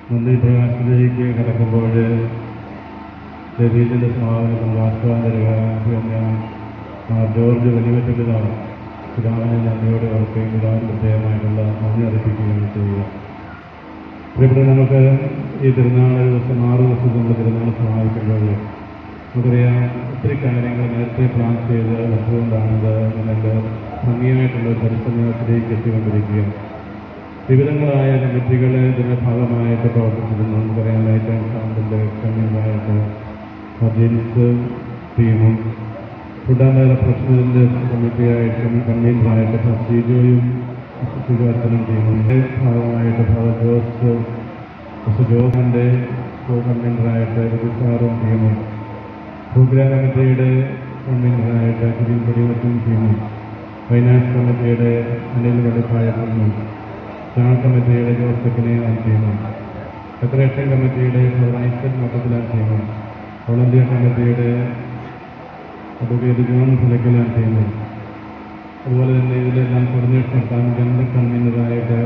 മന്ത്രി പ്രകാശത്തിലേക്ക് കടക്കുമ്പോൾ ശരീരത്തിൻ്റെ സമാപനം വാസ്തവം തരിക പിന്നെ ജോർജ് വലിയവറ്റപ്പിതാണ് പിതാവിനെ നന്ദിയോടെ ഓർക്കുകയും പിതാവിന് പ്രത്യേകമായിട്ടുള്ള നന്ദി അർപ്പിക്കുകയും ചെയ്യുക. ഇവിടെ നമുക്ക് ഈ തിരുനാൾ ദിവസം 6 ദിവസം നമ്മൾ തിരുനാൾ സമാപിക്കുമ്പോൾ നമുക്കറിയാം ഒത്തിരി കാര്യങ്ങൾ നേരത്തെ പ്ലാൻ ചെയ്ത് വെച്ചുകൊണ്ടാണിത് ഇതിൻ്റെ ഭംഗിയായിട്ടുള്ള പരിസരത്തിലേക്ക് എത്തിക്കൊണ്ടിരിക്കുക. വിവിധങ്ങളായ കമ്മിറ്റികൾ ഇതിൻ്റെ ഭാഗമായിട്ട് പ്രവർത്തിച്ചിരുന്നു. നമുക്കറിയാം ലൈറ്റ് ആൻഡ് സൗണ്ടിൻ്റെ കൺവീനറായിട്ട് ജീൻസ് ടീമും ഫുഡ് ആൻഡ് പ്രൊഫഷണലിൻ്റെ കമ്മിറ്റിയായിട്ട് കൺവീനറായിട്ട് ജിജോയും അച്ഛനും ടീമും ഭാഗമായിട്ട് ജോസിൻ്റെ കോ കൺവീനറായിട്ട് രജിസാറും ടീമും പ്രോഗ്രാം കമ്മിറ്റിയുടെ കൺവീനറായിട്ട് കിരിൻ പടിവത്തും ടീമും ഫൈനാൻസ് കമ്മിറ്റിയുടെ അനിൽ വെളിപ്പായത്തും സ്റ്റാർ കമ്മിറ്റിയുടെ ജോസഫിനെ ടീമും ഡെക്കറേഷൻ കമ്മിറ്റിയുടെ ഐസക് മൊത്തത്തിലാൻ ടീമും വോളണ്ടിയർ കമ്മിറ്റിയുടെ അഡ്വക്കേറ്റ് ജോൺ ഫിലക്കലാൻ ടീമും അതുപോലെ തന്നെ ഇതിലെല്ലാം കോർഡിനേഷൻ നടത്താൻ ജനറൽ കൺവീനറായിട്ട്